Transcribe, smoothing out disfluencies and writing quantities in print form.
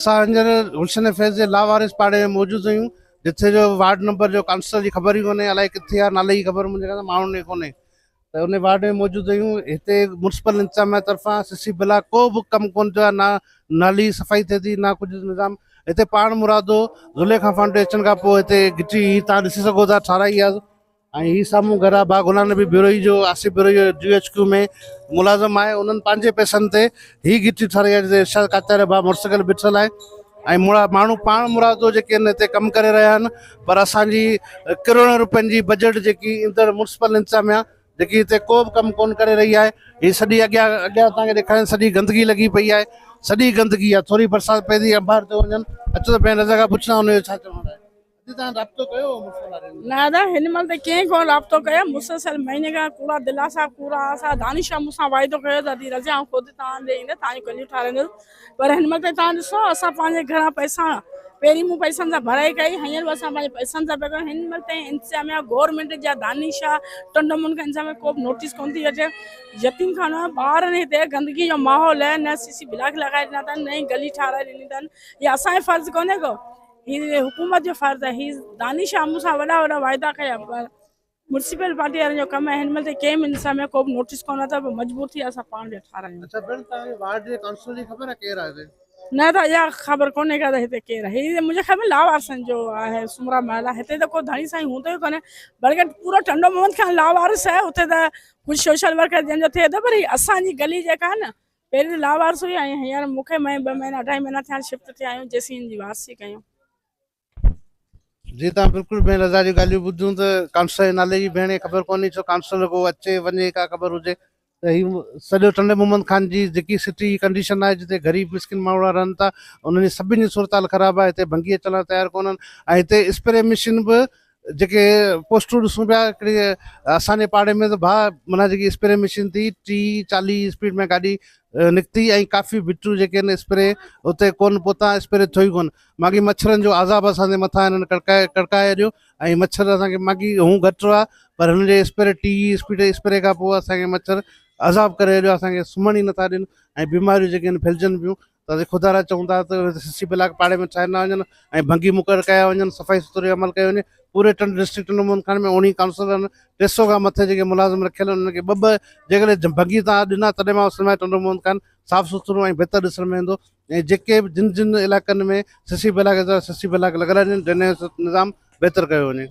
गुलशन फैज़ जे लावारिस पाड़े में मौजूद आहियूं, जिथे जो वार्ड नंबर जो काउंसलर जी ख़बर ही कोन्हे, अलाए किथे आहे, नाले जी ख़बर मुंहिंजे माण्हुनि खे कोन्हे। त उन वार्ड में मौजूद आहियूं। हिते म्युनिसिपल इंतजामिया तरफ़ां सीसी ब्लॉक को बि कमु कोन थियो आहे, ना नाली सफ़ाई थिए थी, ना कुझु निज़ाम। हिते पाण मुरादो ज़ुलेखा फाउंडेशन खां पोइ हिते गिटी तव्हां ॾिसी सघो था ठाराई आहे। ऐं ही साम्हूं घर आहे बागुला नबी बिरोई जो, आसिफ बिरोई जो GHQ में मुलाज़िम आहे। उन्हनि पंहिंजे पैसनि ते ही गिटी ठाराई आहे, जिते इर्शाद काचारे भाउ मोटरसाइकिल बीठल आहे। ऐं माण्हू पाण मुरादो जेके आहिनि हिते कमु करे रहिया आहिनि। पर असांजी करोड़नि रुपयनि जी बजट जेकी ईंदड़ म्युनिसिपल इंतजामिया जेकी हिते को बि कमु कोन करे रही आहे। हीअ सॼी अॻियां तव्हांखे ॾेखारियो, सॼी गंदगी लॻी पई आहे, सॼी गंदगी आहे। थोरी बरसाति पए थी अंबार ते वञनि, अचो त पंहिंजे जॻह पुछां हुनजो छा चवणो आहे। तव्हां राब्तो कयो मुन्सिपल वारनि सां? न दा हिन महिल त कंहिं कोन राब्तो कयो। मुसलसल महीने खां कूड़ा दिलासा कूड़ा असां दानिशा मूंसां वाइदो कयो त रज़ा ऐं ख़ुदि तव्हांजे ईंदे तव्हांजी गलियूं ठाराईंदुसि। पर हिन महिल त तव्हां ॾिसो, असां पंहिंजे घरां पैसा पहिरीं मूं पैसनि सां भराई कई, हींअर बि असां पंहिंजे पैसनि सां पिया कयूं। हिन महिल ताईं इंतजामिया गवर्नमेंट जा दानिशा टंडमुन खां इंतजामिया को बि नोटिस कोन थी अचे। यतीम खानो आहे, ॿारनि हिते गंदगी जो माहौल आहे, न सीसी ब्लॉक लॻाए ॾिना अथनि, न ई गली ठाराए ॾिनी अथनि। इहा असांजो फ़र्ज़ु कोन्हे को, हीअ हुकूमत जो फ़र्ज़ु आहे। हीअ दानिशा मूंसां वॾा वॾा वाइदा कया, पर म्युनिसिपल पार्टी वारनि जो कमु आहे। हिन महिल कंहिं बि इंतजामिया को बि नोटिस कोन अथव, मजबूर थी असां पाण खे ठारायूं। अच्छा भेण, तव्हांजे वार्ड जे काउंसलर जी ख़बर आहे केरु आहे हिते? न त इहा ख़बर कोन्हे का हिते केरु आहे। हीअ मुंहिंजे ख़बर लावारसनि जो आहे, सुमरा महल आहे। हिते त को धणी साईं हूंदो ई कोन्हे, बल्कि पूरो टंडो मोहम्मद खान लावारिस आहे। हुते त कुझु सोशल वर्कर जंहिंजो थिए थो, पर हीअ असांजी गली जेका आहे न, पहिरीं लावारिस हुई। ऐं हींअर मूंखे 2 महीना 2.5 महीना थिया शिफ्ट थिया आहियूं, जेसीं हिन जी वारसी कयूं। जी तव्हां बिल्कुलु भेण रज़ा जी ॻाल्हियूं ॿुधियूं त काउंसलर जे नाले जी भेण ख़बर कोन्हे, छो काउंसलर को अचे वञे का ख़बर हुजे त हीउ सॼो टंडे मोहम्मद खान जी जेकी सिटी कंडीशन आहे, जिते ग़रीब मिस्किन माण्हू रहनि था, उन्हनि जी सभिनी जी सूरत हाल ख़राबु आहे। हिते भंगी अचण लाइ तयारु कोन्हनि। ऐं हिते स्प्रे मशीन बि जेके पोस्टूं ॾिसूं पिया हिकिड़ी असांजे पाड़े में, त भाउ माना जेकी स्प्रे मशीन थी 30-40 स्पीड में गाॾी निकिती, ऐं काफ़ी बिटू जेके आहिनि स्प्रे उते कोन पहुता, स्प्रे थियो ई कोन। माॻी मच्छरनि जो आज़ाब असांजे मथां हिननि कड़काए ॾियो। ऐं मच्छर असांखे माॻी हू घटि आहे, पर हिन जे स्प्रे 30 स्पीड स्प्रे खां पोइ असांखे मच्छर अज़ाब करे ॾियो। असांखे सुम्हण ई नथा ॾियनि, ऐं बीमारियूं जेके आहिनि फैलिजनि पियूं। त ख़ुदा चऊं था त सीसी ब्लॉक पाड़े में ठाहे न वञनि, ऐं भंगी मुकर कया वञनि, सफ़ाई सुथरी अमल कयो वञे। पूरे डिस्ट्रिक्ट टंडोमोहन खान में 19 काउंसलर 300 खां मथे जेके मुलाज़िम रखियल आहिनि, उन्हनि खे ॿ जेकॾहिं भंगी तव्हां ॾिना, तॾहिं मां समय टंडोमोहन खान साफ़ सुथरो ऐं बहितर ॾिसण में ईंदो। ऐं जेके बि जिन इलाइक़नि में सीसी ब्लॉक लॻाइजनि, जंहिं निज़ाम बहितर कयो वञे।